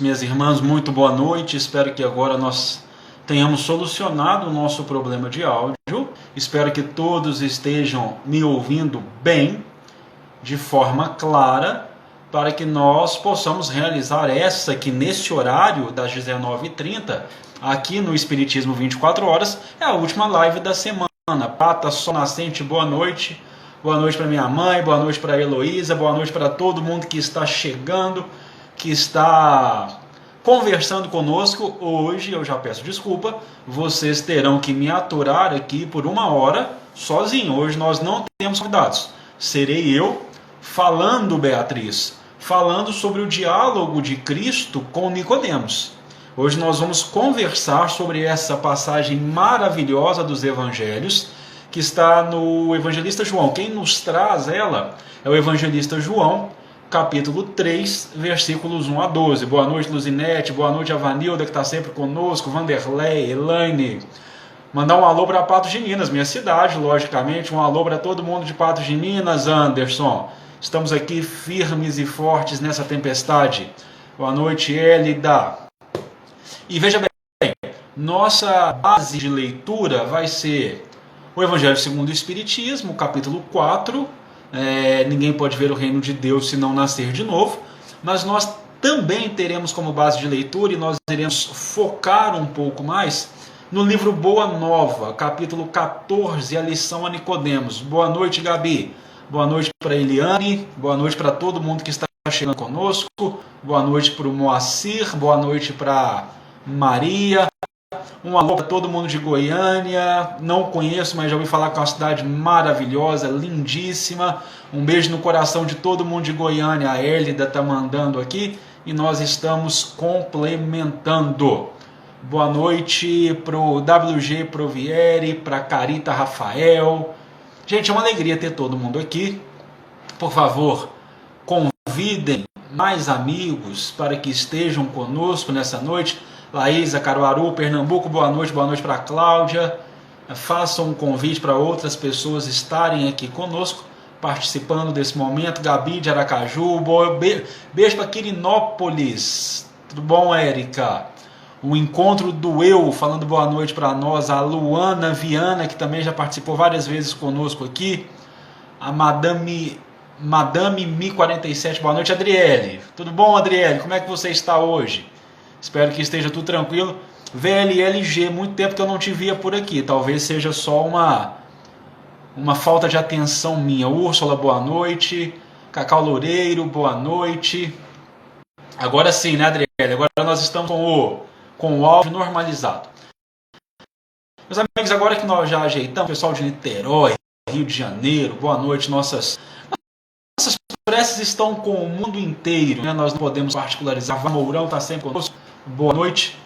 Minhas irmãs, muito boa noite. Espero que agora nós tenhamos solucionado o nosso problema de áudio. Espero que todos estejam me ouvindo bem, de forma clara, para que nós possamos realizar essa que neste horário das 19h30, aqui no Espiritismo 24 horas, é a última live da semana. Pata Sol Nascente, boa noite. Boa noite para minha mãe, boa noite para a Heloísa, boa noite para todo mundo que está chegando, que está conversando conosco. Hoje, eu já peço desculpa, vocês terão que me aturar aqui por 1 hora sozinho. Hoje nós não temos convidados. Serei eu falando, Beatriz, falando sobre o diálogo de Cristo com Nicodemos. Hoje nós vamos conversar sobre essa passagem maravilhosa dos Evangelhos, que está no Evangelista João. Quem nos traz ela é o Evangelista João, capítulo 3, versículos 1 a 12. Boa noite, Luzinete. Boa noite, Avanilda, que está sempre conosco. Vanderlei, Elaine. Mandar um alô para Patos de Minas, minha cidade, logicamente. Um alô para todo mundo de Patos de Minas, Anderson. Estamos aqui firmes e fortes nessa tempestade. Boa noite, Elida. E veja bem, nossa base de leitura vai ser o Evangelho segundo o Espiritismo, capítulo 4. Ninguém pode ver o reino de Deus se não nascer de novo, mas nós também teremos como base de leitura, e nós iremos focar um pouco mais no livro Boa Nova, capítulo 14, a lição a Nicodemos. Boa noite, Gabi. Boa noite para Eliane, boa noite para todo mundo que está chegando conosco, boa noite para o Moacir, boa noite para Maria. Um alô para todo mundo de Goiânia. Não conheço, mas já ouvi falar que é uma cidade maravilhosa, lindíssima. Um beijo no coração de todo mundo de Goiânia. A Hélida está mandando aqui e nós estamos complementando. Boa noite para o WG Provieri, para Carita Rafael. Gente, é uma alegria ter todo mundo aqui. Por favor, convidem mais amigos para que estejam conosco nessa noite. Laísa, Caruaru, Pernambuco, boa noite para a Cláudia. Façam um convite para outras pessoas estarem aqui conosco, participando desse momento. Gabi de Aracaju, beijo para Quirinópolis. Tudo bom, Érica? O Encontro do Eu, falando boa noite para nós. A Luana Viana, que também já participou várias vezes conosco aqui. A Madame Mi 47, boa noite, Adriele. Tudo bom, Adriele? Como é que você está hoje? Espero que esteja tudo tranquilo. VLLG, muito tempo que eu não te via por aqui. Talvez seja só uma falta de atenção minha. Úrsula, boa noite. Cacau Loureiro, boa noite. Agora sim, né, Adriele? Agora nós estamos com o áudio normalizado. Meus amigos, agora que nós já ajeitamos, pessoal de Niterói, Rio de Janeiro, boa noite. Nossas preces estão com o mundo inteiro, né? Nós não podemos particularizar. O Mourão está sempre conosco. Boa noite.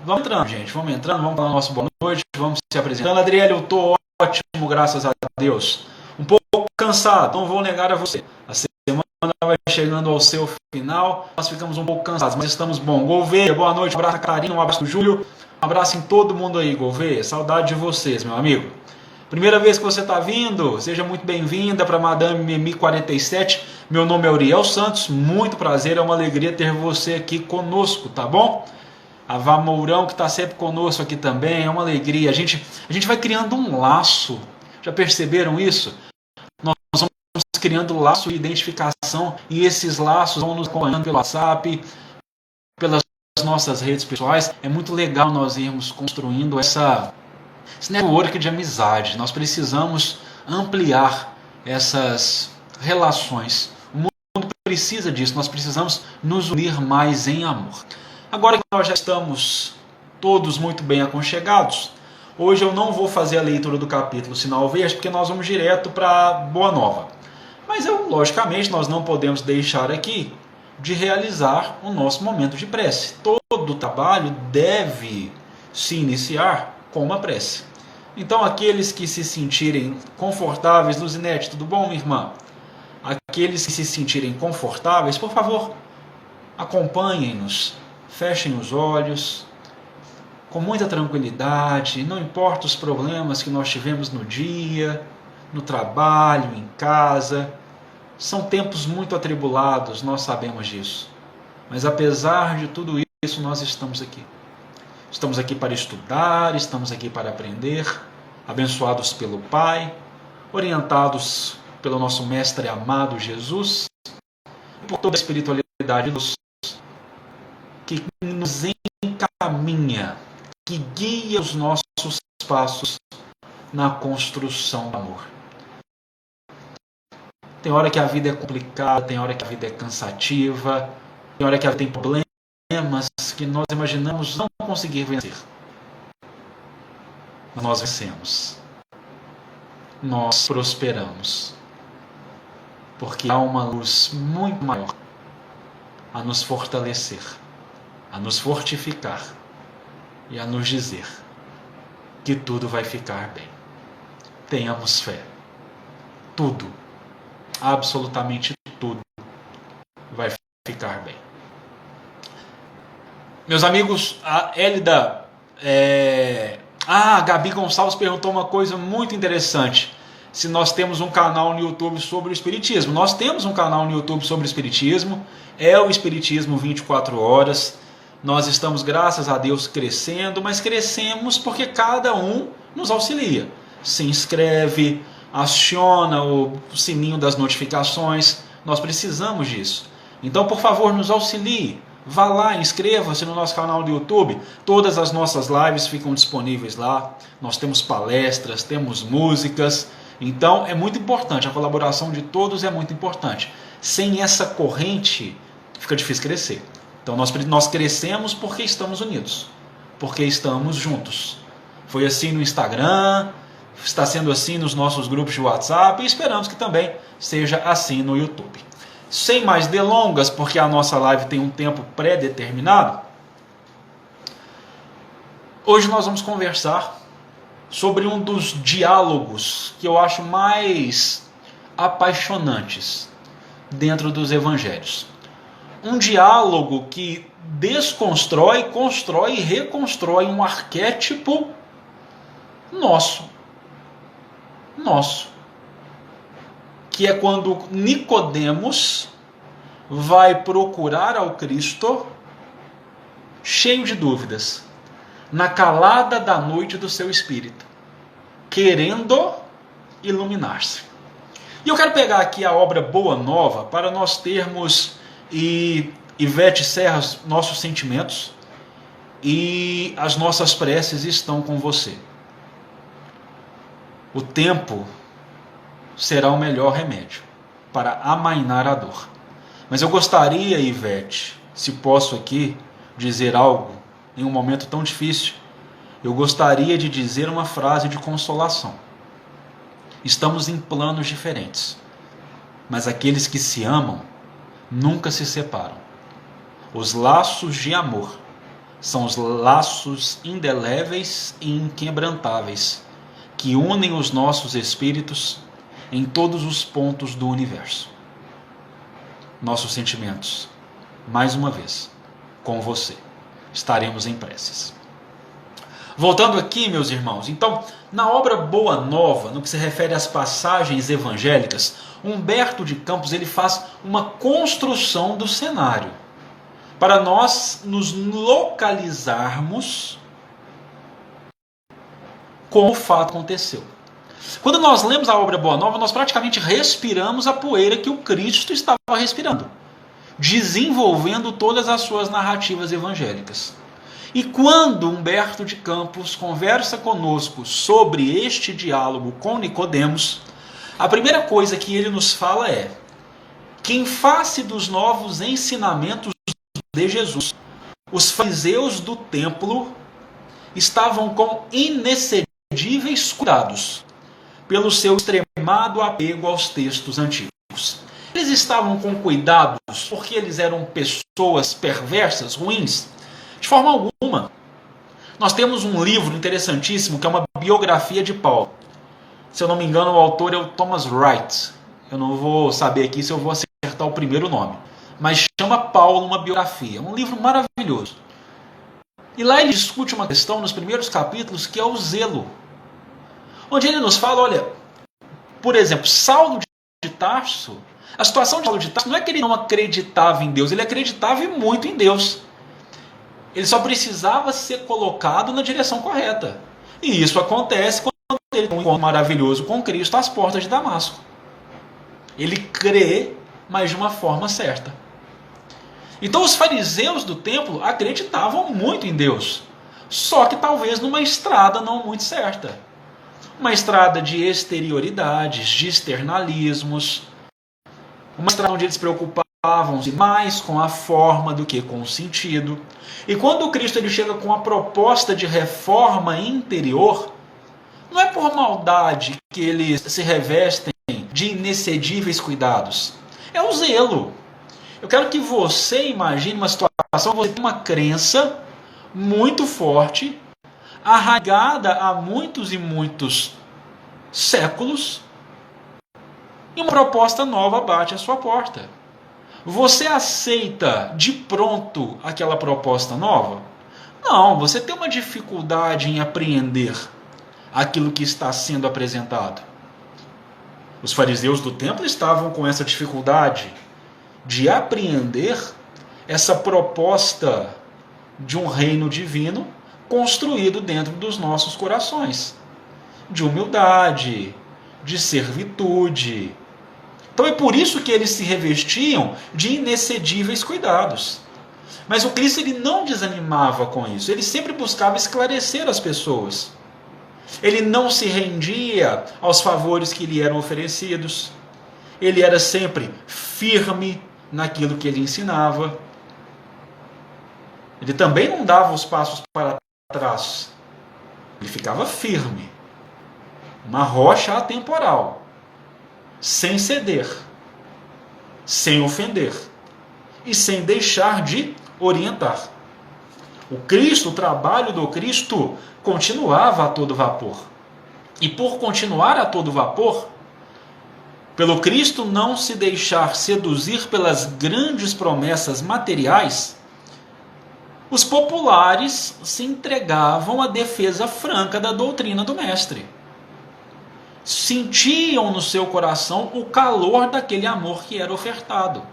Vamos entrando, gente. Vamos entrando, vamos falar nosso boa noite. Vamos se apresentando. Adriele, eu estou ótimo, graças a Deus. Um pouco cansado, não vou negar a você. A semana vai chegando ao seu final. Nós ficamos um pouco cansados, mas estamos bom. Gouveia, boa noite. Um abraço a Karina, um abraço do Júlio. Um abraço em todo mundo aí, Gouveia. Saudade de vocês, meu amigo. Primeira vez que você está vindo, seja muito bem-vinda para Madame Mimi 47. Meu nome é Uriel Santos, muito prazer, é uma alegria ter você aqui conosco, tá bom? A Vá Mourão, que está sempre conosco aqui também, é uma alegria. A gente vai criando um laço, já perceberam isso? Nós vamos criando laço de identificação e esses laços vão nos acompanhando pelo WhatsApp, pelas nossas redes pessoais. É muito legal nós irmos construindo esse network de amizade. Nós precisamos ampliar essas relações. O mundo precisa disso. Nós precisamos nos unir mais em amor. Agora que nós já estamos todos muito bem aconchegados, hoje eu não vou fazer a leitura do capítulo Sinal Verde, porque nós vamos direto para Boa Nova. Mas logicamente nós não podemos deixar aqui de realizar o nosso momento de prece. Todo trabalho deve se iniciar com uma prece. Então, aqueles que se sentirem confortáveis, Luzinete, tudo bom, minha irmã? Aqueles que se sentirem confortáveis, por favor, acompanhem-nos, fechem os olhos, com muita tranquilidade, não importa os problemas que nós tivemos no dia, no trabalho, em casa. São tempos muito atribulados, nós sabemos disso. Mas apesar de tudo isso, nós estamos aqui. Estamos aqui para estudar, estamos aqui para aprender, abençoados pelo Pai, orientados pelo nosso Mestre amado Jesus, por toda a espiritualidade de Deus, que nos encaminha, que guia os nossos passos na construção do amor. Tem hora que a vida é complicada, tem hora que a vida é cansativa, tem hora que a vida tem problemas que nós imaginamos não conseguir vencer. Mas nós vencemos. Nós prosperamos. Porque há uma luz muito maior a nos fortalecer, a nos fortificar e a nos dizer que tudo vai ficar bem. Tenhamos fé. Tudo, absolutamente tudo, vai ficar bem. Meus amigos, a Hélida, a Gabi Gonçalves perguntou uma coisa muito interessante. Se nós temos um canal no YouTube sobre o Espiritismo. Nós temos um canal no YouTube sobre o Espiritismo. É o Espiritismo 24 horas. Nós estamos, graças a Deus, crescendo, mas crescemos porque cada um nos auxilia. Se inscreve, aciona o sininho das notificações. Nós precisamos disso. Então, por favor, nos auxilie. Vá lá, inscreva-se no nosso canal do YouTube. Todas as nossas lives ficam disponíveis lá. Nós temos palestras, temos músicas. Então é muito importante, a colaboração de todos é muito importante. Sem essa corrente fica difícil crescer. Então nós crescemos porque estamos unidos, porque estamos juntos. Foi assim no Instagram, está sendo assim nos nossos grupos de WhatsApp e esperamos que também seja assim no YouTube. Sem mais delongas, porque a nossa live tem um tempo pré-determinado, hoje nós vamos conversar sobre um dos diálogos que eu acho mais apaixonantes dentro dos evangelhos. Um diálogo que desconstrói, constrói e reconstrói um arquétipo nosso. Que é quando Nicodemos vai procurar ao Cristo cheio de dúvidas, na calada da noite do seu espírito, querendo iluminar-se. E eu quero pegar aqui a obra Boa Nova para nós termos, e Ivete Serra, nossos sentimentos e as nossas preces estão com você. O tempo será o melhor remédio para amainar a dor. Mas eu gostaria, Ivete, se posso aqui dizer algo em um momento tão difícil, eu gostaria de dizer uma frase de consolação. Estamos em planos diferentes, mas aqueles que se amam nunca se separam. Os laços de amor são os laços indeléveis e inquebrantáveis que unem os nossos espíritos em todos os pontos do universo. Nossos sentimentos, mais uma vez, com você, estaremos em preces. Voltando aqui, meus irmãos, então, na obra Boa Nova, no que se refere às passagens evangélicas, Humberto de Campos ele faz uma construção do cenário, para nós nos localizarmos como o fato aconteceu. Quando nós lemos a obra Boa Nova, nós praticamente respiramos a poeira que o Cristo estava respirando, desenvolvendo todas as suas narrativas evangélicas. E quando Humberto de Campos conversa conosco sobre este diálogo com Nicodemos, a primeira coisa que ele nos fala é que, em face dos novos ensinamentos de Jesus, os fariseus do templo estavam com inexcedíveis cuidados pelo seu extremado apego aos textos antigos. Eles estavam com cuidados porque eles eram pessoas perversas, ruins? De forma alguma. Nós temos um livro interessantíssimo que é uma biografia de Paulo. Se eu não me engano, o autor é o Thomas Wright. Eu não vou saber aqui se eu vou acertar o primeiro nome. Mas chama Paulo uma biografia. É um livro maravilhoso. E lá ele discute uma questão nos primeiros capítulos que é o zelo. Onde ele nos fala, olha, por exemplo, Saulo de Tarso A situação de Saulo de Tarso não é que ele não acreditava em Deus, ele acreditava muito em Deus. Ele só precisava ser colocado na direção correta. E isso acontece quando ele tem um encontro maravilhoso com Cristo às portas de Damasco. Ele crê, mas de uma forma certa. Então os fariseus do templo acreditavam muito em Deus, só que talvez numa estrada não muito certa. Uma estrada de exterioridades, de externalismos, uma estrada onde eles preocupavam-se mais com a forma do que com o sentido. E quando o Cristo ele chega com a proposta de reforma interior, não é por maldade que eles se revestem de inexcedíveis cuidados. É o zelo. Eu quero que você imagine uma situação, você tem uma crença muito forte, arraigada há muitos e muitos séculos, e uma proposta nova bate à sua porta. Você aceita de pronto aquela proposta nova? Não, você tem uma dificuldade em apreender aquilo que está sendo apresentado. Os fariseus do templo estavam com essa dificuldade de apreender essa proposta de um reino divino construído dentro dos nossos corações, de humildade, de servitude. Então é por isso que eles se revestiam de inexcedíveis cuidados. Mas o Cristo ele não desanimava com isso, ele sempre buscava esclarecer as pessoas. Ele não se rendia aos favores que lhe eram oferecidos. Ele era sempre firme naquilo que ele ensinava. Ele também não dava os passos para trás. Ele ficava firme. Uma rocha atemporal. Sem ceder. Sem ofender. E sem deixar de orientar. O Cristo, o trabalho do Cristo, continuava a todo vapor. E por continuar a todo vapor, pelo Cristo não se deixar seduzir pelas grandes promessas materiais, os populares se entregavam à defesa franca da doutrina do Mestre. Sentiam no seu coração o calor daquele amor que era ofertado,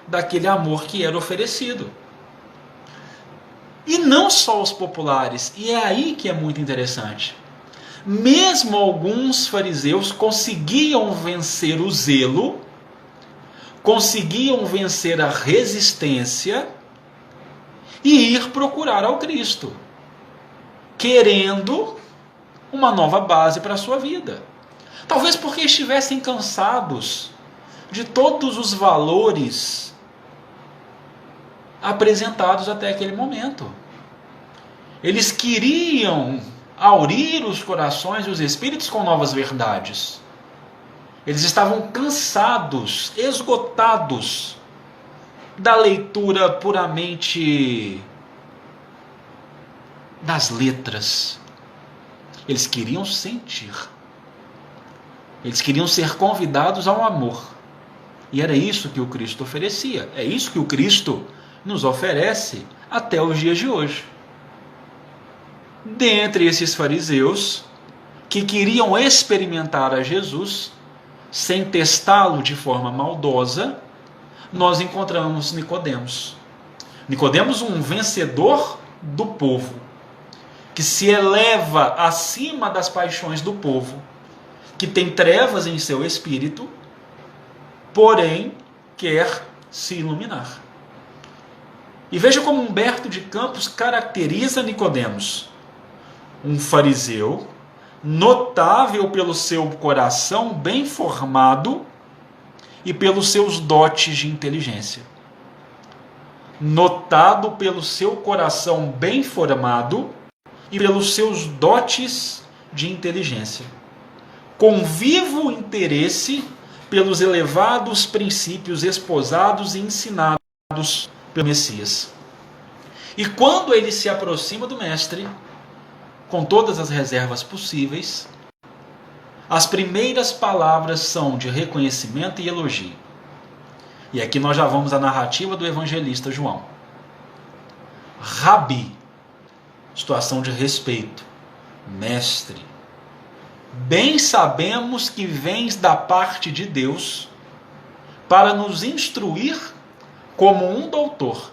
daquele amor que era oferecido. E não só os populares, e é aí que é muito interessante. Mesmo alguns fariseus conseguiam vencer o zelo, conseguiam vencer a resistência e ir procurar ao Cristo, querendo uma nova base para a sua vida. Talvez porque estivessem cansados de todos os valores apresentados até aquele momento. Eles queriam aurir os corações e os espíritos com novas verdades. Eles estavam cansados, esgotados da leitura puramente das letras. Eles queriam sentir. Eles queriam ser convidados ao amor. E era isso que o Cristo oferecia. É isso que o Cristo nos oferece até os dias de hoje. Dentre esses fariseus que queriam experimentar a Jesus sem testá-lo de forma maldosa, nós encontramos Nicodemos. Nicodemos, um vencedor do povo, que se eleva acima das paixões do povo, que tem trevas em seu espírito, porém quer se iluminar. E veja como Humberto de Campos caracteriza Nicodemos. Um fariseu, notável pelo seu coração bem formado e pelos seus dotes de inteligência. Notado pelo seu coração bem formado e pelos seus dotes de inteligência. Com vivo interesse pelos elevados princípios esposados e ensinados pelo Messias. E quando ele se aproxima do Mestre, com todas as reservas possíveis, as primeiras palavras são de reconhecimento e elogio. E aqui nós já vamos à narrativa do evangelista João. Rabi, situação de respeito. Mestre, bem sabemos que vens da parte de Deus, para nos instruir como um doutor.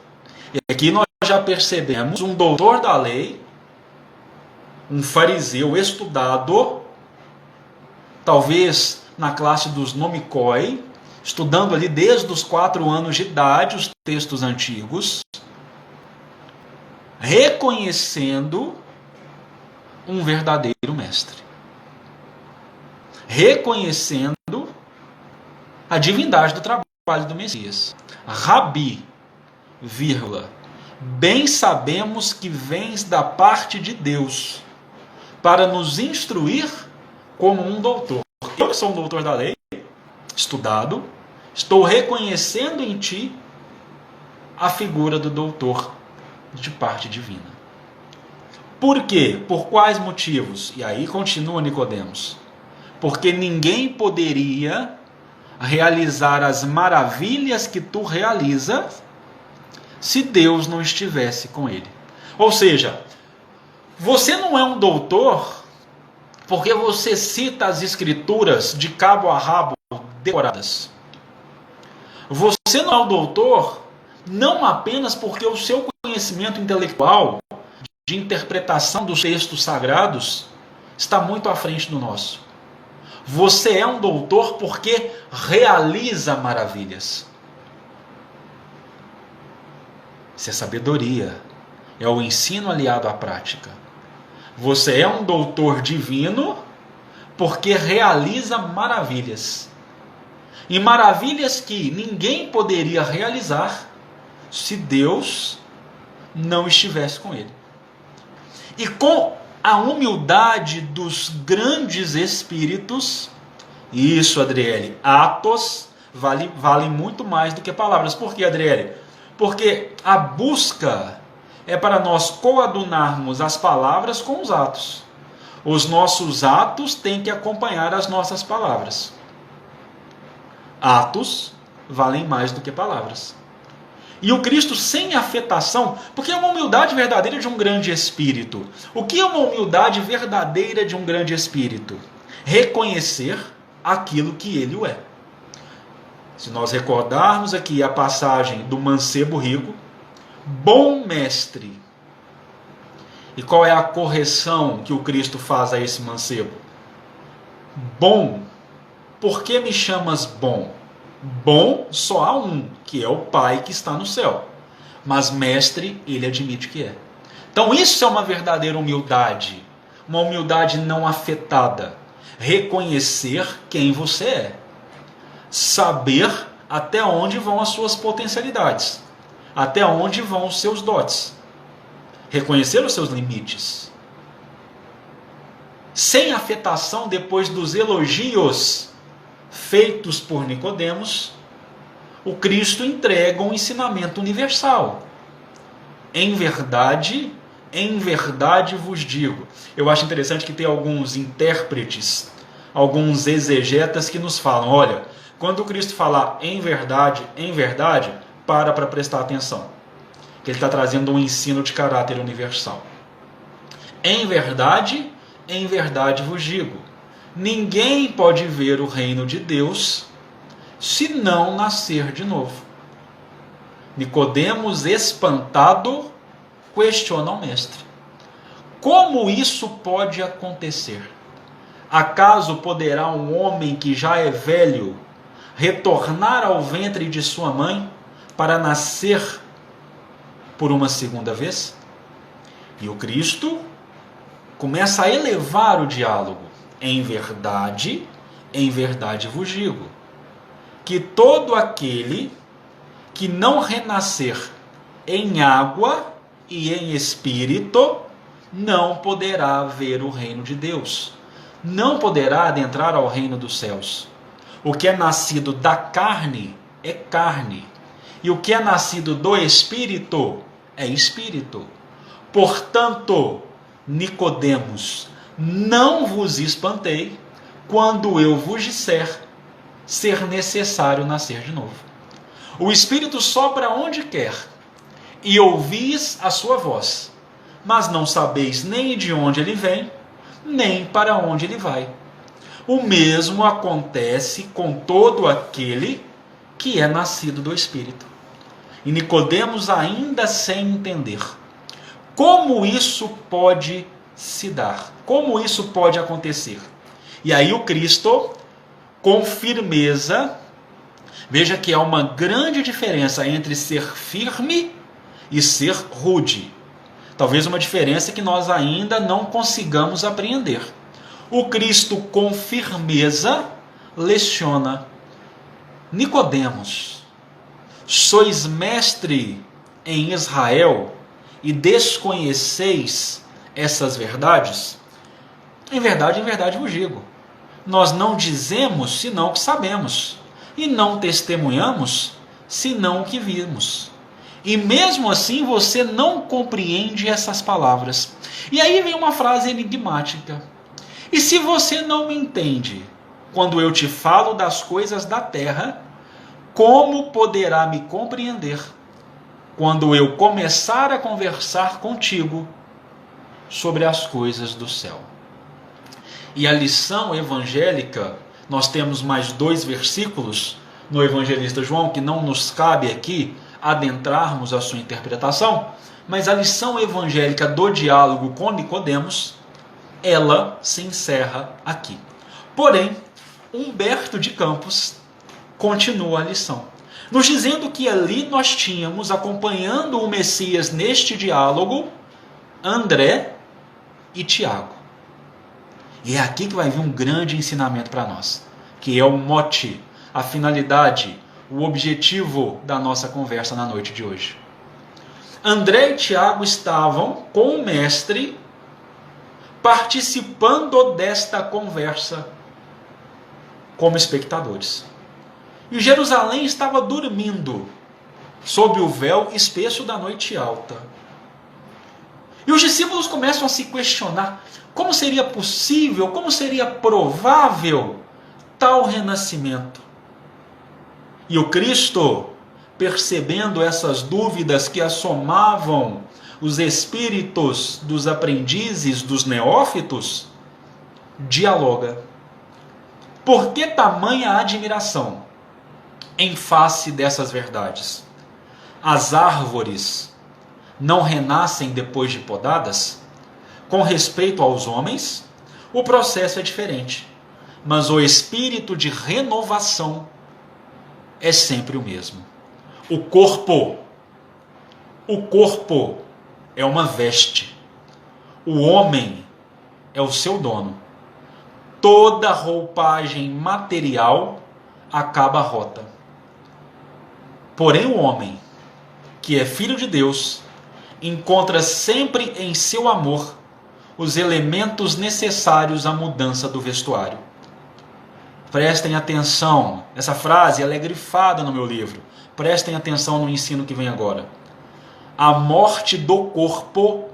E aqui nós já percebemos um doutor da lei, um fariseu estudado, talvez na classe dos nomikoi, estudando ali desde os 4 anos de idade os textos antigos, reconhecendo um verdadeiro mestre. Reconhecendo a divindade do trabalho do Messias. Rabi, vírgula, bem sabemos que vens da parte de Deus para nos instruir como um doutor. Eu que sou um doutor da lei, estudado, estou reconhecendo em ti a figura do doutor de parte divina. Por quê? Por quais motivos? E aí continua Nicodemos. Porque ninguém poderia realizar as maravilhas que tu realizas se Deus não estivesse com ele. Ou seja, você não é um doutor porque você cita as escrituras de cabo a rabo decoradas. Você não é um doutor não apenas porque o seu conhecimento intelectual de interpretação dos textos sagrados está muito à frente do nosso. Você é um doutor porque realiza maravilhas. Isso é sabedoria. É o ensino aliado à prática. Você é um doutor divino porque realiza maravilhas. E maravilhas que ninguém poderia realizar se Deus não estivesse com ele. E com a humildade dos grandes espíritos, isso, Adriele, atos vale muito mais do que palavras. Por que, Adriele? Porque a busca é para nós coadunarmos as palavras com os atos. Os nossos atos têm que acompanhar as nossas palavras. Atos valem mais do que palavras. E o Cristo sem afetação, porque é uma humildade verdadeira de um grande espírito. O que é uma humildade verdadeira de um grande espírito? Reconhecer aquilo que ele é. Se nós recordarmos aqui a passagem do mancebo rico, bom mestre. E qual é a correção que o Cristo faz a esse mancebo? Bom. Por que me chamas bom? Bom só há um, que é o Pai que está no céu. Mas mestre, ele admite que é. Então isso é uma verdadeira humildade. Uma humildade não afetada. Reconhecer quem você é. Saber até onde vão as suas potencialidades. Até onde vão os seus dotes. Reconhecer os seus limites. Sem afetação depois dos elogios feitos por Nicodemos, o Cristo entrega um ensinamento universal. Em verdade vos digo. Eu acho interessante que tem alguns intérpretes, alguns exegetas que nos falam, olha, quando o Cristo falar em verdade, para prestar atenção. Que ele está trazendo um ensino de caráter universal. Em verdade vos digo. Ninguém pode ver o reino de Deus se não nascer de novo. Nicodemos, espantado, questiona ao mestre. Como isso pode acontecer? Acaso poderá um homem que já é velho retornar ao ventre de sua mãe para nascer por uma segunda vez? E o Cristo começa a elevar o diálogo. Em verdade vos digo, que todo aquele que não renascer em água e em espírito, não poderá ver o reino de Deus. Não poderá adentrar ao reino dos céus. O que é nascido da carne é carne. E o que é nascido do espírito é espírito. Portanto, Nicodemos, não vos espantei quando eu vos disser ser necessário nascer de novo. O Espírito sopra onde quer, e ouvis a sua voz, mas não sabeis nem de onde ele vem, nem para onde ele vai. O mesmo acontece com todo aquele que é nascido do Espírito. E Nicodemos ainda sem entender. Como isso pode se dar? Como isso pode acontecer? E aí o Cristo, com firmeza, veja que há uma grande diferença entre ser firme e ser rude. Talvez uma diferença que nós ainda não consigamos apreender. O Cristo, com firmeza, leciona: Nicodemos, sois mestre em Israel e desconheceis essas verdades? Em verdade vos digo, nós não dizemos senão o que sabemos, e não testemunhamos senão o que vimos. E mesmo assim você não compreende essas palavras. E aí vem uma frase enigmática. E se você não me entende quando eu te falo das coisas da terra, como poderá me compreender quando eu começar a conversar contigo sobre as coisas do céu? E a lição evangélica, nós temos mais 2 versículos no evangelista João, que não nos cabe aqui adentrarmos a sua interpretação, mas a lição evangélica do diálogo com Nicodemos, ela se encerra aqui. Porém, Humberto de Campos continua a lição, nos dizendo que ali nós tínhamos, acompanhando o Messias neste diálogo, André e Tiago. E é aqui que vai vir um grande ensinamento para nós, que é o mote, a finalidade, o objetivo da nossa conversa na noite de hoje. André e Tiago estavam com o mestre participando desta conversa como espectadores. E Jerusalém estava dormindo sob o véu espesso da noite alta. E os discípulos começam a se questionar como seria possível, como seria provável tal renascimento. E o Cristo, percebendo essas dúvidas que assomavam os espíritos dos aprendizes, dos neófitos, dialoga. Por que tamanha admiração em face dessas verdades? As árvores não renascem depois de podadas? Com respeito aos homens, o processo é diferente, mas o espírito de renovação é sempre o mesmo. O corpo é uma veste. O homem é o seu dono. Toda roupagem material acaba rota. Porém, o homem, que é filho de Deus, encontra sempre em seu amor os elementos necessários à mudança do vestuário. Prestem atenção, essa frase ela é grifada no meu livro. Prestem atenção no ensino que vem agora. A morte do corpo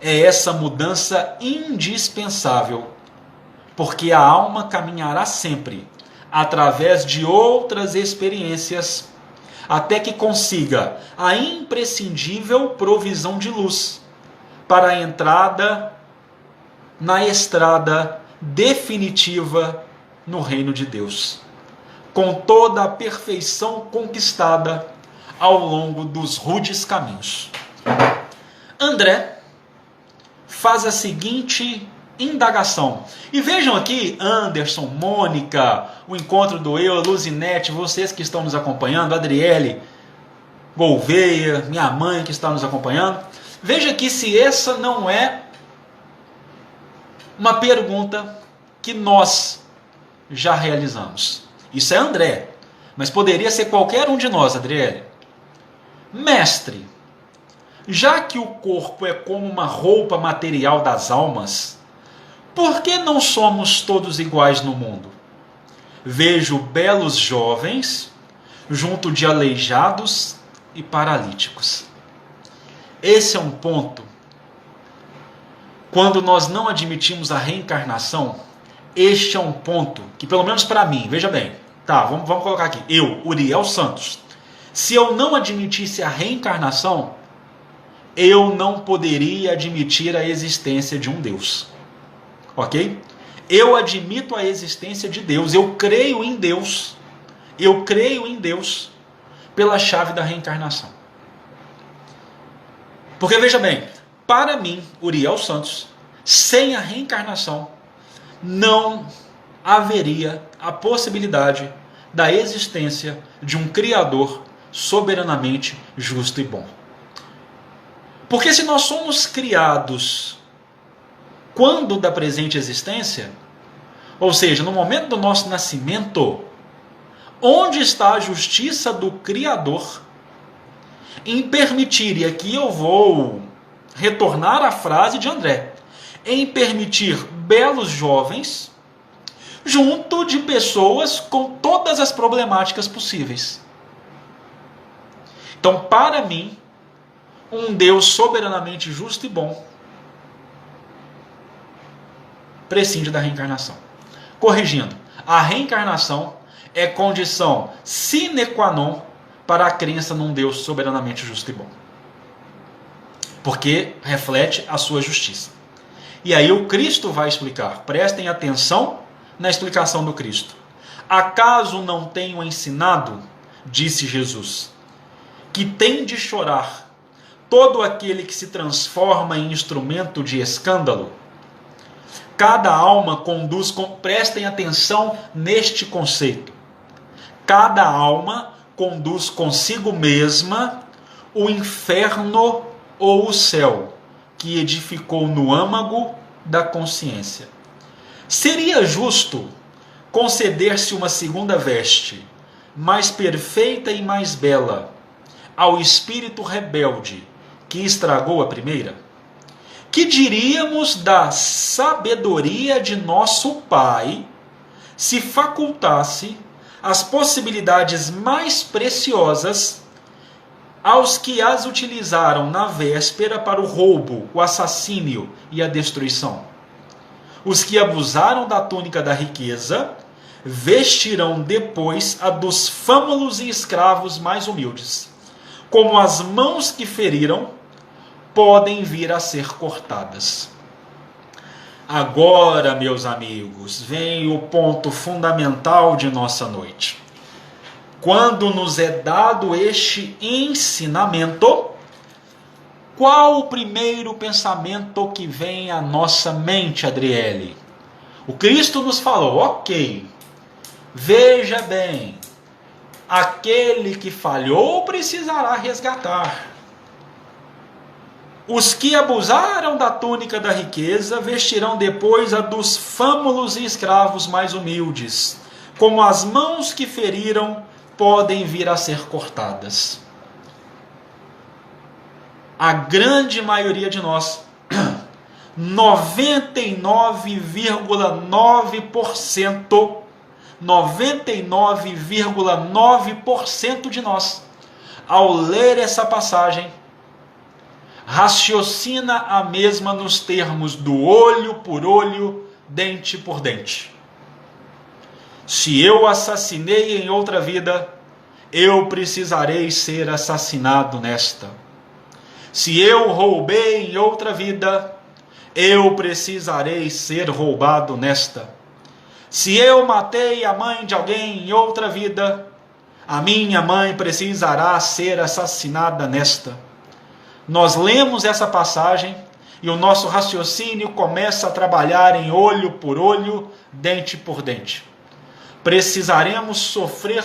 é essa mudança indispensável, porque a alma caminhará sempre através de outras experiências até que consiga a imprescindível provisão de luz para a entrada na estrada definitiva no reino de Deus, com toda a perfeição conquistada ao longo dos rudes caminhos. André faz a seguinte indagação. E vejam aqui, Anderson, Mônica, o encontro do eu, Luzinete, vocês que estão nos acompanhando, Adriele, Gouveia, minha mãe que está nos acompanhando. Veja aqui se essa não é uma pergunta que nós já realizamos. Isso é André, mas poderia ser qualquer um de nós, Adriele. Mestre, já que o corpo é como uma roupa material das almas, por que não somos todos iguais no mundo? Vejo belos jovens junto de aleijados e paralíticos. Esse é um ponto. Quando nós não admitimos a reencarnação, este é um ponto que, pelo menos para mim, veja bem, tá, vamos colocar aqui, eu, Uriel Santos, se eu não admitisse a reencarnação, eu não poderia admitir a existência de um Deus. Ok? Eu admito a existência de Deus, eu creio em Deus, Eu creio em Deus pela chave da reencarnação. Porque veja bem, para mim, Uriel Santos, sem a reencarnação, não haveria a possibilidade da existência de um Criador soberanamente justo e bom. Porque se nós somos criados quando da presente existência, ou seja, no momento do nosso nascimento, onde está a justiça do Criador em permitir, e aqui eu vou retornar à frase de André, em permitir belos jovens junto de pessoas com todas as problemáticas possíveis. Então, para mim, um Deus soberanamente justo e bom prescinde da reencarnação. Corrigindo, a reencarnação é condição sine qua non para a crença num Deus soberanamente justo e bom. Porque reflete a sua justiça. E aí o Cristo vai explicar. Prestem atenção na explicação do Cristo. Acaso não tenho ensinado, disse Jesus, que tem de chorar todo aquele que se transforma em instrumento de escândalo? Cada alma conduz, prestem atenção neste conceito. Cada alma conduz consigo mesma o inferno ou o céu que edificou no âmago da consciência. Seria justo conceder-se uma segunda veste, mais perfeita e mais bela, ao espírito rebelde que estragou a primeira? Que diríamos da sabedoria de nosso Pai se facultasse as possibilidades mais preciosas aos que as utilizaram na véspera para o roubo, o assassínio e a destruição? Os que abusaram da túnica da riqueza vestirão depois a dos fâmulos e escravos mais humildes. Como as mãos que feriram podem vir a ser cortadas. Agora, meus amigos, vem o ponto fundamental de nossa noite. Quando nos é dado este ensinamento, qual o primeiro pensamento que vem à nossa mente, Adriele? O Cristo nos falou, ok, veja bem, aquele que falhou precisará resgatar. Os que abusaram da túnica da riqueza vestirão depois a dos fâmulos e escravos mais humildes. Como as mãos que feriram podem vir a ser cortadas. A grande maioria de nós, 99,9% de nós, ao ler essa passagem, raciocina a mesma nos termos do olho por olho, dente por dente. Se eu assassinei em outra vida, eu precisarei ser assassinado nesta. Se eu roubei em outra vida, eu precisarei ser roubado nesta. Se eu matei a mãe de alguém em outra vida, a minha mãe precisará ser assassinada nesta. Nós lemos essa passagem e o nosso raciocínio começa a trabalhar em olho por olho, dente por dente. Precisaremos sofrer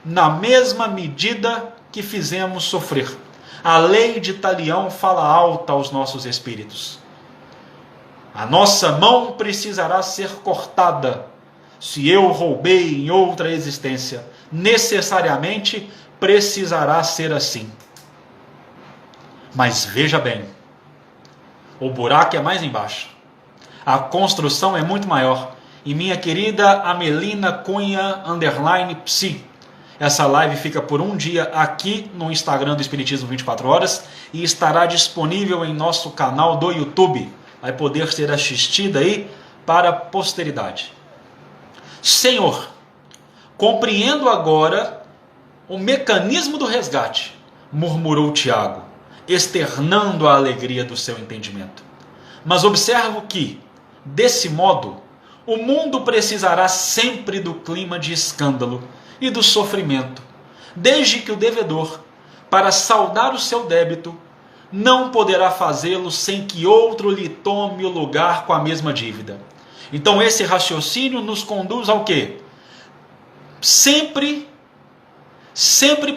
na mesma medida que fizemos sofrer. A lei de Talião fala alta aos nossos espíritos. A nossa mão precisará ser cortada. Se eu roubei em outra existência, necessariamente precisará ser assim. Mas veja bem, o buraco é mais embaixo. A construção é muito maior. E minha querida Amelina Cunha _psi, essa live fica por um dia aqui no Instagram do Espiritismo 24 horas e estará disponível em nosso canal do YouTube. Vai poder ser assistida aí para a posteridade. Senhor, compreendo agora o mecanismo do resgate, murmurou Tiago, externando a alegria do seu entendimento. Mas observo que, desse modo, o mundo precisará sempre do clima de escândalo e do sofrimento, desde que o devedor, para saldar o seu débito, não poderá fazê-lo sem que outro lhe tome o lugar com a mesma dívida. Então esse raciocínio nos conduz ao quê? Sempre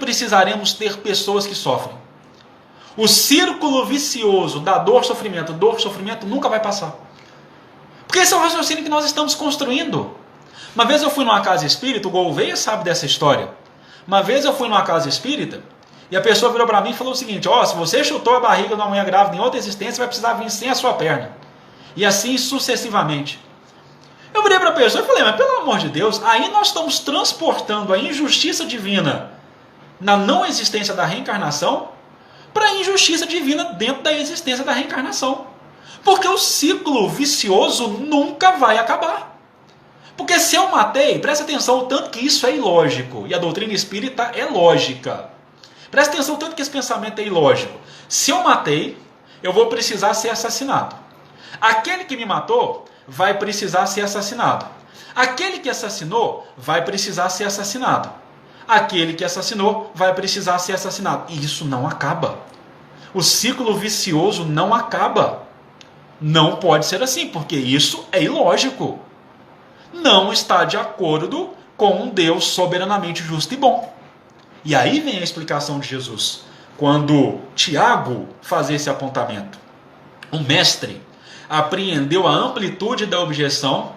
precisaremos ter pessoas que sofrem. O círculo vicioso da dor, sofrimento nunca vai passar. Porque esse é o raciocínio que nós estamos construindo. Uma vez eu fui numa casa espírita, o Gouveia sabe dessa história. Uma vez eu fui numa casa espírita e a pessoa virou para mim e falou o seguinte: se você chutou a barriga de uma mulher grávida em outra existência, vai precisar vir sem a sua perna. E assim sucessivamente. Eu virei para a pessoa e falei: mas pelo amor de Deus, aí nós estamos transportando a injustiça divina na não existência da reencarnação para a injustiça divina dentro da existência da reencarnação. Porque o ciclo vicioso nunca vai acabar. Porque se eu matei, presta atenção o tanto que isso é ilógico. E a doutrina espírita é lógica. Presta atenção o tanto que esse pensamento é ilógico. Se eu matei, eu vou precisar ser assassinado. Aquele que me matou vai precisar ser assassinado. Aquele que assassinou vai precisar ser assassinado. Aquele que assassinou vai precisar ser assassinado. E isso não acaba. O ciclo vicioso não acaba. Não pode ser assim, porque isso é ilógico. Não está de acordo com um Deus soberanamente justo e bom. E aí vem a explicação de Jesus. Quando Tiago faz esse apontamento, o mestre apreendeu a amplitude da objeção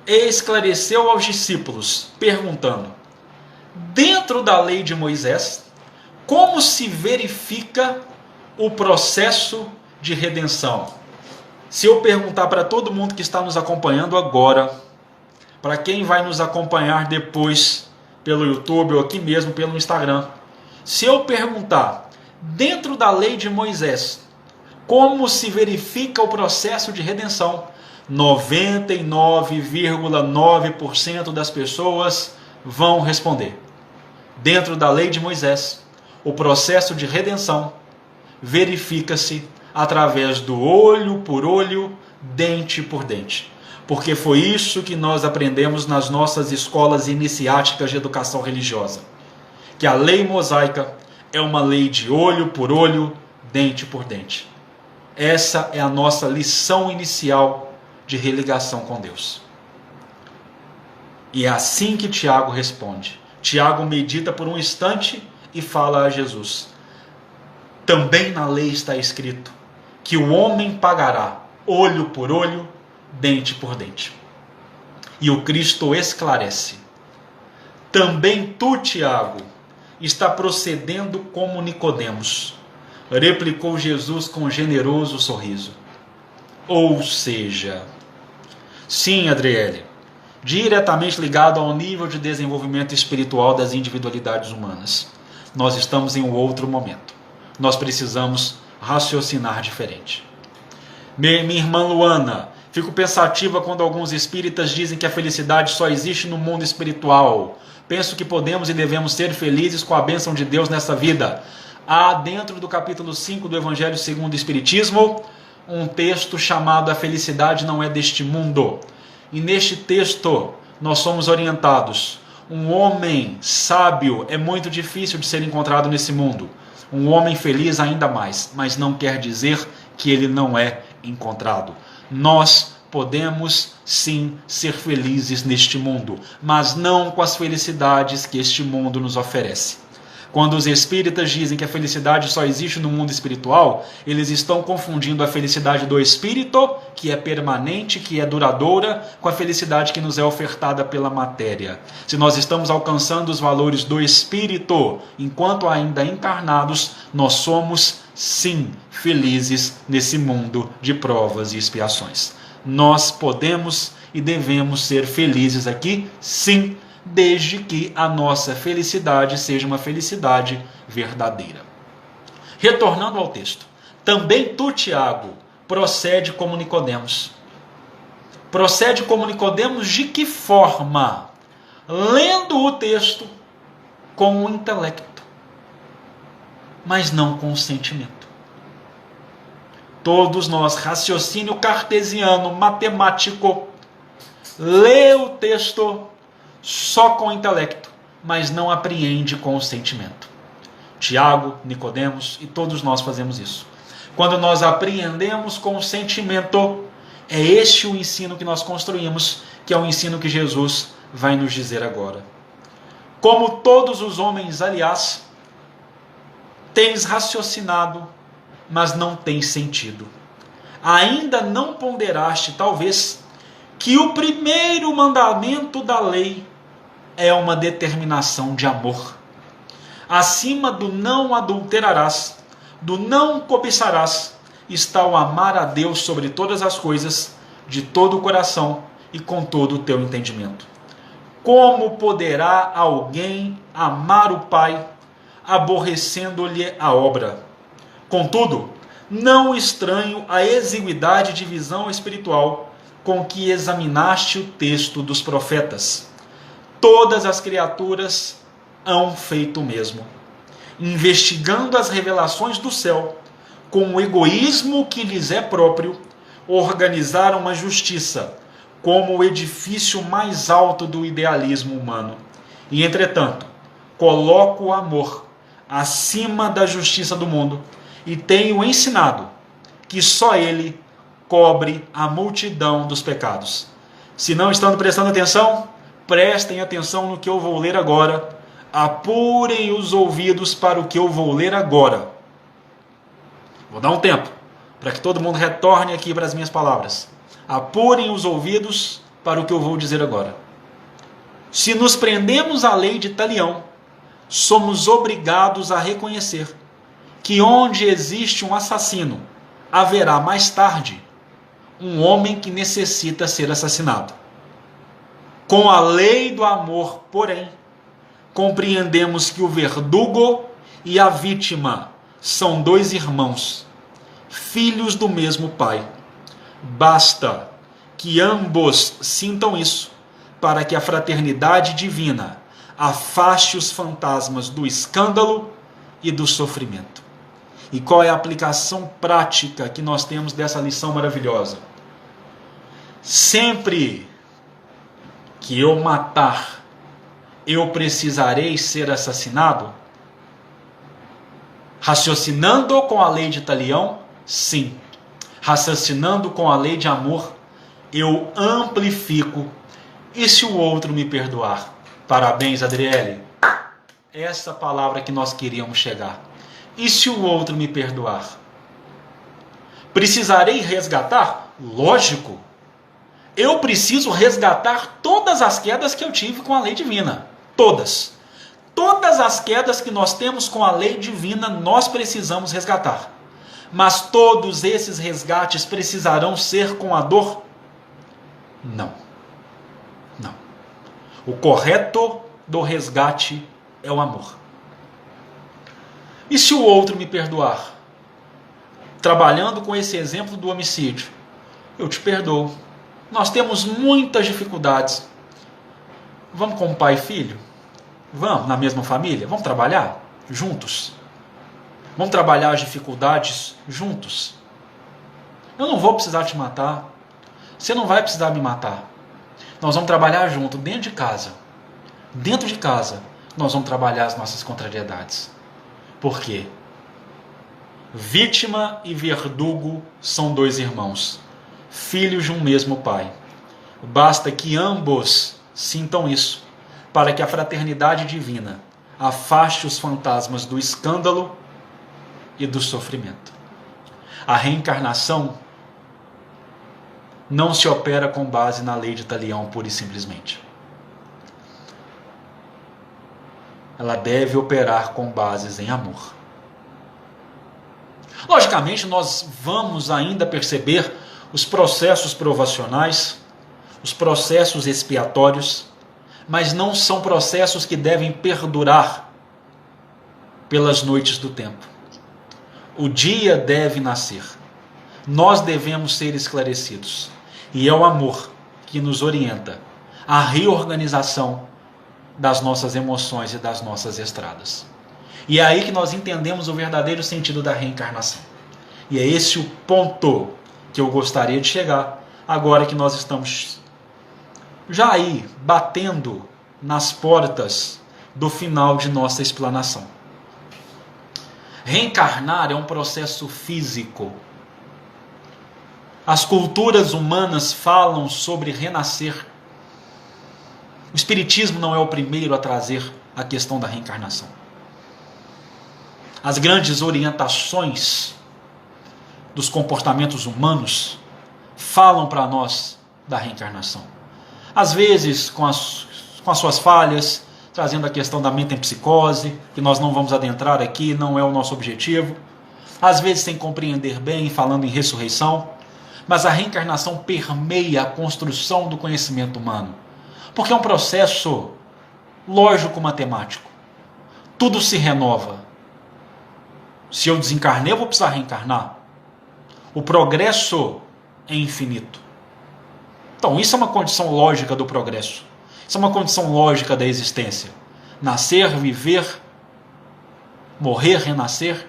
e esclareceu aos discípulos, perguntando: dentro da lei de Moisés, como se verifica o processo de redenção? Se eu perguntar para todo mundo que está nos acompanhando agora, para quem vai nos acompanhar depois pelo YouTube ou aqui mesmo pelo Instagram, se eu perguntar, dentro da lei de Moisés, como se verifica o processo de redenção, 99,9% das pessoas vão responder: dentro da lei de Moisés, o processo de redenção verifica-se através do olho por olho, dente por dente. Porque foi isso que nós aprendemos nas nossas escolas iniciáticas de educação religiosa. Que a lei mosaica é uma lei de olho por olho, dente por dente. Essa é a nossa lição inicial de religação com Deus. E é assim que Tiago responde. Tiago medita por um instante e fala a Jesus: também na lei está escrito que o homem pagará olho por olho, dente por dente. E o Cristo esclarece: também tu, Tiago, está procedendo como Nicodemos, replicou Jesus com generoso sorriso. Ou seja, sim, Adriele, diretamente ligado ao nível de desenvolvimento espiritual das individualidades humanas. Nós estamos em um outro momento. Nós precisamos raciocinar diferente. Minha irmã Luana, fico pensativa quando alguns espíritas dizem que a felicidade só existe no mundo espiritual. Penso que podemos e devemos ser felizes com a bênção de Deus nessa vida. Há dentro do capítulo 5 do Evangelho segundo o Espiritismo um texto chamado A Felicidade Não É Deste Mundo. E neste texto nós somos orientados: um homem sábio é muito difícil de ser encontrado nesse mundo. Um homem feliz ainda mais, mas não quer dizer que ele não é encontrado. Nós podemos sim ser felizes neste mundo, mas não com as felicidades que este mundo nos oferece. Quando os espíritas dizem que a felicidade só existe no mundo espiritual, eles estão confundindo a felicidade do espírito, que é permanente, que é duradoura, com a felicidade que nos é ofertada pela matéria. Se nós estamos alcançando os valores do espírito, enquanto ainda encarnados, nós somos, sim, felizes nesse mundo de provas e expiações. Nós podemos e devemos ser felizes aqui, sim, desde que a nossa felicidade seja uma felicidade verdadeira. Retornando ao texto, também tu, Tiago, procede como Nicodemos. Procede como Nicodemos de que forma? Lendo o texto com o intelecto, mas não com o sentimento. Todos nós, raciocínio cartesiano, matemático, lê o texto só com o intelecto, mas não apreende com o sentimento. Tiago, Nicodemos e todos nós fazemos isso. Quando nós apreendemos com o sentimento, é este o ensino que nós construímos, que é o ensino que Jesus vai nos dizer agora. Como todos os homens, aliás, tens raciocinado, mas não tens sentido. Ainda não ponderaste, talvez, que o primeiro mandamento da lei é uma determinação de amor. Acima do não adulterarás, do não cobiçarás, está o amar a Deus sobre todas as coisas, de todo o coração e com todo o teu entendimento. Como poderá alguém amar o Pai, aborrecendo-lhe a obra? Contudo, não estranho a exiguidade de visão espiritual com que examinaste o texto dos profetas. Todas as criaturas hão feito o mesmo, investigando as revelações do céu, com o egoísmo que lhes é próprio, organizaram a justiça como o edifício mais alto do idealismo humano. E, entretanto, coloco o amor acima da justiça do mundo e tenho ensinado que só ele cobre a multidão dos pecados. Se não estão prestando atenção, prestem atenção no que eu vou ler agora. Apurem os ouvidos para o que eu vou ler agora. Vou dar um tempo para que todo mundo retorne aqui para as minhas palavras. Apurem os ouvidos para o que eu vou dizer agora. Se nos prendemos à lei de Talião, somos obrigados a reconhecer que onde existe um assassino, haverá mais tarde um homem que necessita ser assassinado. Com a lei do amor, porém, compreendemos que o verdugo e a vítima são dois irmãos, filhos do mesmo pai. Basta que ambos sintam isso para que a fraternidade divina afaste os fantasmas do escândalo e do sofrimento. E qual é a aplicação prática que nós temos dessa lição maravilhosa? Sempre que eu matar, eu precisarei ser assassinado? Raciocinando com a lei de Talião, sim. Raciocinando com a lei de amor, eu amplifico. E se o outro me perdoar? Parabéns, Adriele. Essa palavra que nós queríamos chegar. E se o outro me perdoar? Precisarei resgatar? Lógico. Eu preciso resgatar todas as quedas que eu tive com a lei divina. Todas. Todas as quedas que nós temos com a lei divina, nós precisamos resgatar. Mas todos esses resgates precisarão ser com a dor? Não. Não. O correto do resgate é o amor. E se o outro me perdoar? Trabalhando com esse exemplo do homicídio, eu te perdoo. Nós temos muitas dificuldades. Vamos como pai e filho? Vamos na mesma família? Vamos trabalhar juntos? Vamos trabalhar as dificuldades juntos? Eu não vou precisar te matar. Você não vai precisar me matar. Nós vamos trabalhar junto, dentro de casa. Dentro de casa, nós vamos trabalhar as nossas contrariedades. Por quê? Vítima e verdugo são dois irmãos, filhos de um mesmo pai. Basta que ambos sintam isso, para que a fraternidade divina afaste os fantasmas do escândalo e do sofrimento. A reencarnação não se opera com base na lei de Talião pura e simplesmente. Ela deve operar com bases em amor. Logicamente, nós vamos ainda perceber os processos provacionais, os processos expiatórios, mas não são processos que devem perdurar pelas noites do tempo. O dia deve nascer. Nós devemos ser esclarecidos. E é o amor que nos orienta à reorganização das nossas emoções e das nossas estradas. E é aí que nós entendemos o verdadeiro sentido da reencarnação. E é esse o ponto que eu gostaria de chegar, agora que nós estamos já aí batendo nas portas do final de nossa explanação. Reencarnar é um processo físico. As culturas humanas falam sobre renascer. O Espiritismo não é o primeiro a trazer a questão da reencarnação. As grandes orientações dos comportamentos humanos falam para nós da reencarnação. Às vezes com as suas falhas, trazendo a questão da metempsicose, que nós não vamos adentrar aqui, não é o nosso objetivo. Às vezes sem compreender bem, falando em ressurreição. Mas a reencarnação permeia a construção do conhecimento humano. Porque é um processo lógico-matemático. Tudo se renova. Se eu desencarnei, eu vou precisar reencarnar. O progresso é infinito. Então, isso é uma condição lógica do progresso. Isso é uma condição lógica da existência. Nascer, viver, morrer, renascer.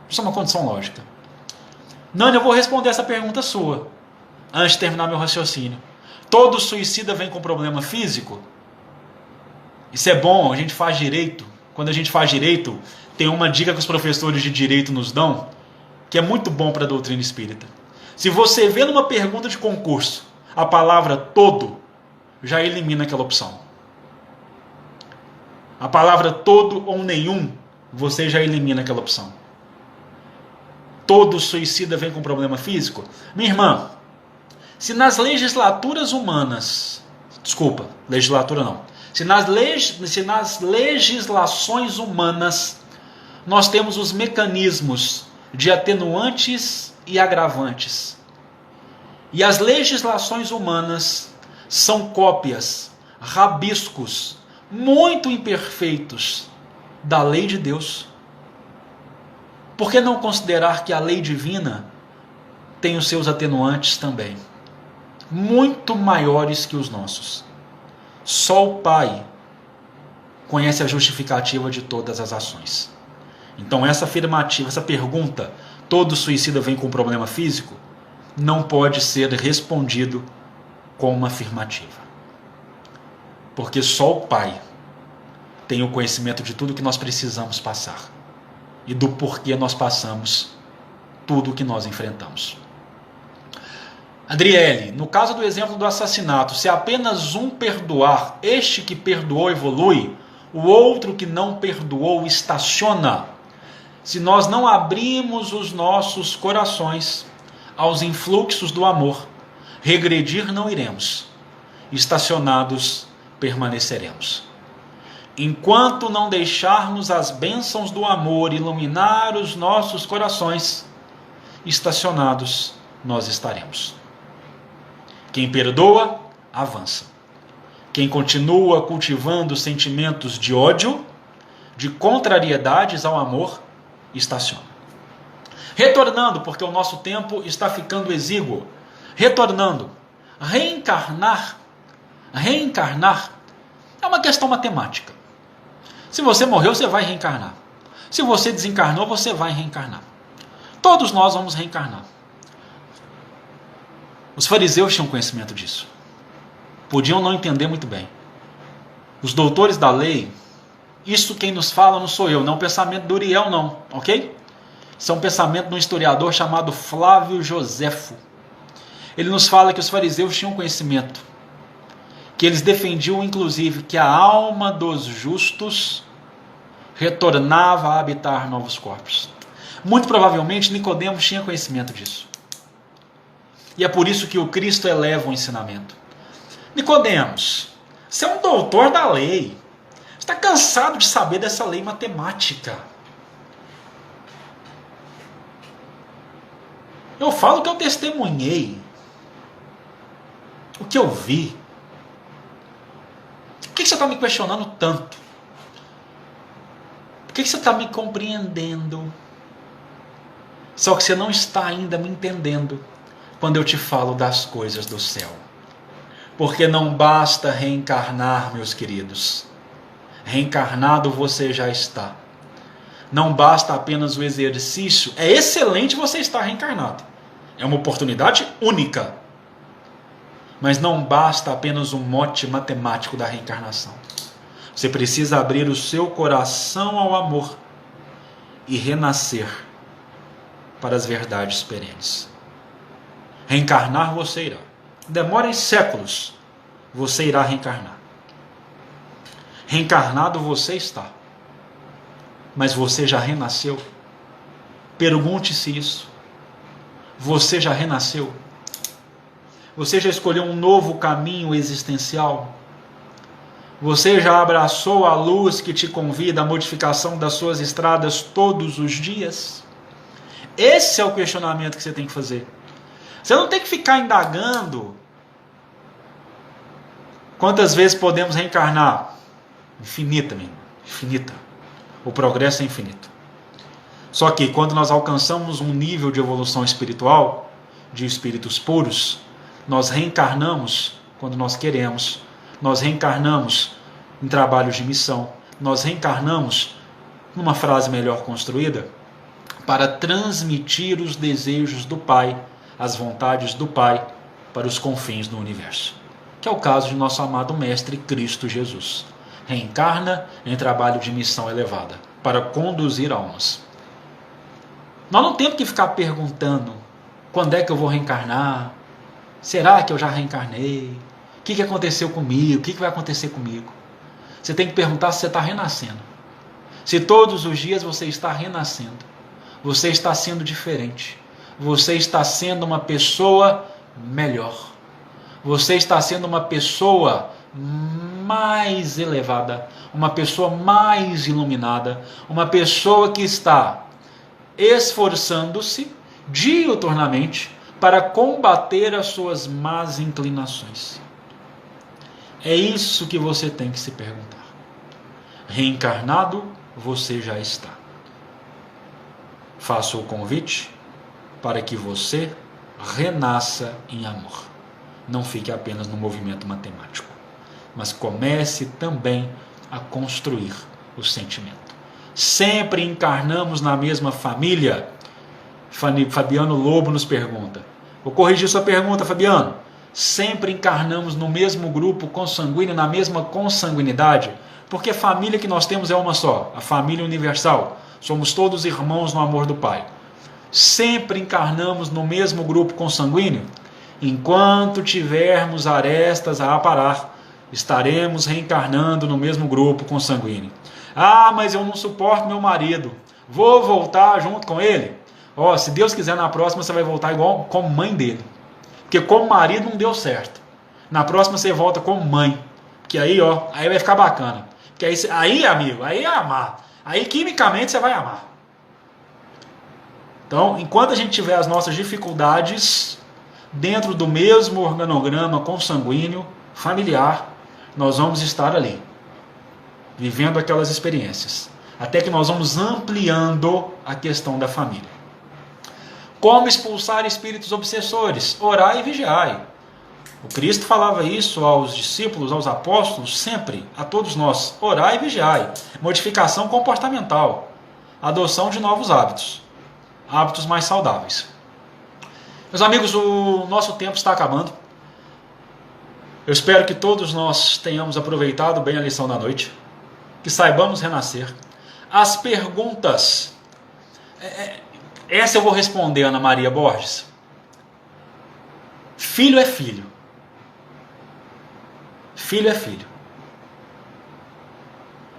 Isso é uma condição lógica. Nani, eu vou responder essa pergunta sua, antes de terminar meu raciocínio. Todo suicida vem com problema físico? Isso é bom, a gente faz direito. Quando a gente faz direito, tem uma dica que os professores de direito nos dão, que é muito bom para a doutrina espírita. Se você vê numa pergunta de concurso a palavra todo, já elimina aquela opção. A palavra todo ou nenhum, você já elimina aquela opção. Todo suicida vem com problema físico? Minha irmã, se nas legislaturas humanas, desculpa, legislatura não, se nas legislações humanas nós temos os mecanismos de atenuantes e agravantes, e as legislações humanas são cópias, rabiscos, muito imperfeitos da lei de Deus, por que não considerar que a lei divina tem os seus atenuantes também, muito maiores que os nossos? Só o Pai conhece a justificativa de todas as ações. Então essa afirmativa, essa pergunta, todo suicida vem com problema físico, não pode ser respondido com uma afirmativa. Porque só o Pai tem o conhecimento de tudo que nós precisamos passar e do porquê nós passamos tudo o que nós enfrentamos. Adriele, no caso do exemplo do assassinato, se apenas um perdoar, este que perdoou evolui, o outro que não perdoou estaciona. Se nós não abrimos os nossos corações aos influxos do amor, regredir não iremos, estacionados permaneceremos. Enquanto não deixarmos as bênçãos do amor iluminar os nossos corações, estacionados nós estaremos. Quem perdoa, avança. Quem continua cultivando sentimentos de ódio, de contrariedades ao amor, estaciona. Retornando, porque o nosso tempo está ficando exíguo. Retornando, reencarnar é uma questão matemática. Se você morreu, você vai reencarnar. Se você desencarnou, você vai reencarnar. Todos nós vamos reencarnar. Os fariseus tinham conhecimento disso. Podiam não entender muito bem. Os doutores da lei, isso quem nos fala não sou eu, não é um pensamento do Uriel não, ok? Isso é um pensamento de um historiador chamado Flávio Joséfo. Ele nos fala que os fariseus tinham conhecimento, que eles defendiam inclusive que a alma dos justos retornava a habitar novos corpos. Muito provavelmente Nicodemos tinha conhecimento disso. E é por isso que o Cristo eleva o ensinamento. Nicodemos, você é um doutor da lei. Você está cansado de saber dessa lei matemática. Eu falo que eu testemunhei. O que eu vi. Por que você está me questionando tanto? Por que você está me compreendendo? Só que você não está ainda me entendendo quando eu te falo das coisas do céu. Porque não basta reencarnar, meus queridos. Reencarnado você já está. Não basta apenas o exercício. É excelente você estar reencarnado. É uma oportunidade única. Mas não basta apenas um mote matemático da reencarnação. Você precisa abrir o seu coração ao amor e renascer para as verdades perenes. Reencarnar você irá. Demorem séculos, você irá reencarnar. Reencarnado você está. Mas você já renasceu? Pergunte-se isso. Você já renasceu? Você já escolheu um novo caminho existencial? Você já abraçou a luz que te convida à modificação das suas estradas todos os dias? Esse é o questionamento que você tem que fazer. Você não tem que ficar indagando quantas vezes podemos reencarnar. Infinita, meu irmão. Infinita. O progresso é infinito. Só que quando nós alcançamos um nível de evolução espiritual, de espíritos puros, nós reencarnamos quando nós queremos. Nós reencarnamos em trabalhos de missão. Nós reencarnamos, numa frase melhor construída, para transmitir os desejos do Pai, as vontades do Pai, para os confins do universo. Que é o caso de nosso amado Mestre Cristo Jesus. Reencarna em trabalho de missão elevada, para conduzir almas. Nós não temos que ficar perguntando quando é que eu vou reencarnar, será que eu já reencarnei, o que aconteceu comigo, o que vai acontecer comigo. Você tem que perguntar se você está renascendo. Se todos os dias você está renascendo, você está sendo diferente, você está sendo uma pessoa melhor, você está sendo uma pessoa mais elevada, uma pessoa mais iluminada, uma pessoa que está esforçando-se diuturnamente para combater as suas más inclinações. É isso que você tem que se perguntar. Reencarnado, você já está. Faço o convite para que você renasça em amor. Não fique apenas no movimento matemático, mas comece também a construir o sentimento. Sempre encarnamos na mesma família? Fabiano Lobo nos pergunta. Vou corrigir sua pergunta, Fabiano. Sempre encarnamos no mesmo grupo consanguíneo, na mesma consanguinidade? Porque a família que nós temos é uma só, a família universal. Somos todos irmãos no amor do Pai. Sempre encarnamos no mesmo grupo consanguíneo? Enquanto tivermos arestas a aparar, estaremos reencarnando no mesmo grupo consanguíneo. Ah, mas eu não suporto meu marido. Vou voltar junto com ele? Ó, se Deus quiser, na próxima você vai voltar igual como mãe dele. Porque como marido não deu certo. Na próxima você volta como mãe. Que aí, ó, aí vai ficar bacana. Porque aí, amigo, aí é amar. Aí quimicamente você vai amar. Então, enquanto a gente tiver as nossas dificuldades dentro do mesmo organograma consanguíneo, familiar, nós vamos estar ali, vivendo aquelas experiências, até que nós vamos ampliando a questão da família. Como expulsar espíritos obsessores? Orai e vigiai. O Cristo falava isso aos discípulos, aos apóstolos, sempre, a todos nós. Orai e vigiai. Modificação comportamental. Adoção de novos hábitos. Hábitos mais saudáveis. Meus amigos, o nosso tempo está acabando. Eu espero que todos nós tenhamos aproveitado bem a lição da noite. Que saibamos renascer. As perguntas... Essa eu vou responder, Ana Maria Borges. Filho é filho. Filho é filho.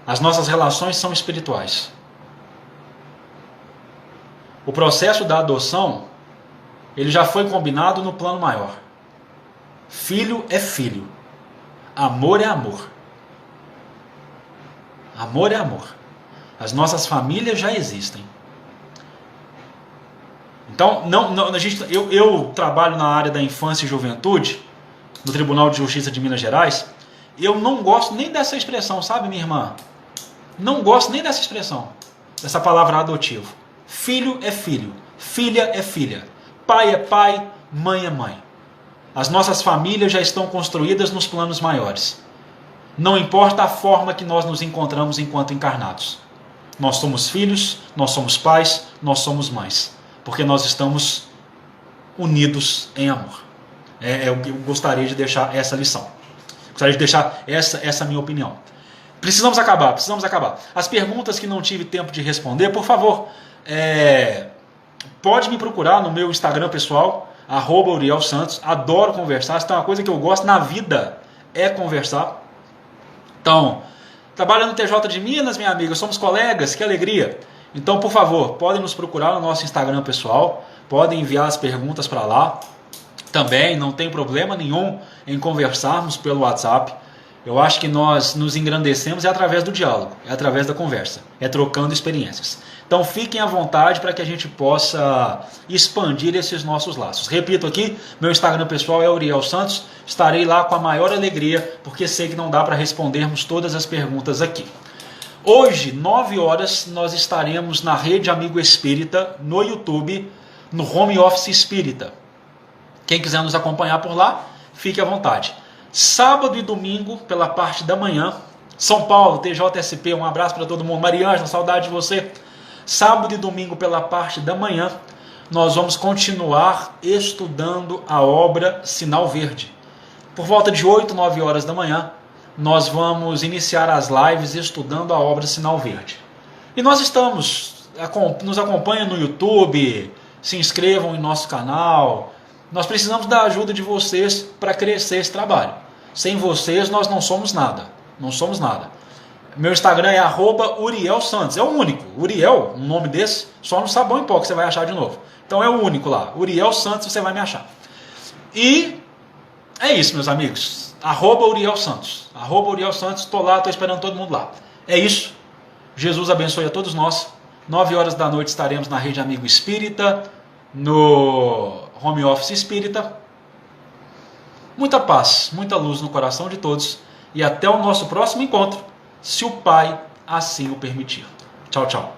As nossas relações são espirituais. O processo da adoção, ele já foi combinado no plano maior. Filho é filho. Amor é amor. Amor é amor. As nossas famílias já existem. Então, eu trabalho na área da infância e juventude, no Tribunal de Justiça de Minas Gerais. Eu não gosto nem dessa expressão, sabe, minha irmã? Não gosto nem dessa expressão, dessa palavra adotivo. Filho é filho, filha é filha, pai é pai, mãe é mãe. As nossas famílias já estão construídas nos planos maiores. Não importa a forma que nós nos encontramos enquanto encarnados. Nós somos filhos, nós somos pais, nós somos mães. Porque nós estamos unidos em amor. Eu gostaria de deixar essa lição. Gostaria de deixar essa minha opinião. Precisamos acabar, precisamos acabar. As perguntas que não tive tempo de responder, por favor, pode me procurar no meu Instagram pessoal, @UrielSantos. Adoro conversar. Se tem uma coisa que eu gosto na vida é conversar. Então, trabalho no TJ de Minas, minha amiga, somos colegas, que alegria. Então, por favor, podem nos procurar no nosso Instagram pessoal, podem enviar as perguntas para lá. Também não tem problema nenhum em conversarmos pelo WhatsApp. Eu acho que nós nos engrandecemos através do diálogo, é através da conversa, é trocando experiências. Então fiquem à vontade para que a gente possa expandir esses nossos laços. Repito aqui, meu Instagram pessoal é Uriel Santos, estarei lá com a maior alegria, porque sei que não dá para respondermos todas as perguntas aqui. Hoje, 9 horas, nós estaremos na Rede Amigo Espírita, no YouTube, no Home Office Espírita. Quem quiser nos acompanhar por lá, fique à vontade. Sábado e domingo, pela parte da manhã, São Paulo, TJSP, um abraço para todo mundo. Mariângela, saudade de você. Sábado e domingo, pela parte da manhã, nós vamos continuar estudando a obra Sinal Verde. Por volta de 8, 9 horas da manhã, nós vamos iniciar as lives estudando a obra Sinal Verde. E nós nos acompanhem no YouTube, se inscrevam em nosso canal. Nós precisamos da ajuda de vocês para crescer esse trabalho. Sem vocês nós não somos nada. Não somos nada. Meu Instagram é @UrielSantos. É o único. Uriel, um nome desse, só no Sabão em Pó que você vai achar de novo. Então é o único lá. Uriel Santos, você vai me achar. E é isso, meus amigos. @Uriel Santos. @Uriel Santos. Estou lá, estou esperando todo mundo lá. É isso. Jesus abençoe a todos nós. 9 horas da noite estaremos na Rede Amigo Espírita, no Home Office Espírita. Muita paz, muita luz no coração de todos. E até o nosso próximo encontro, se o Pai assim o permitir. Tchau, tchau.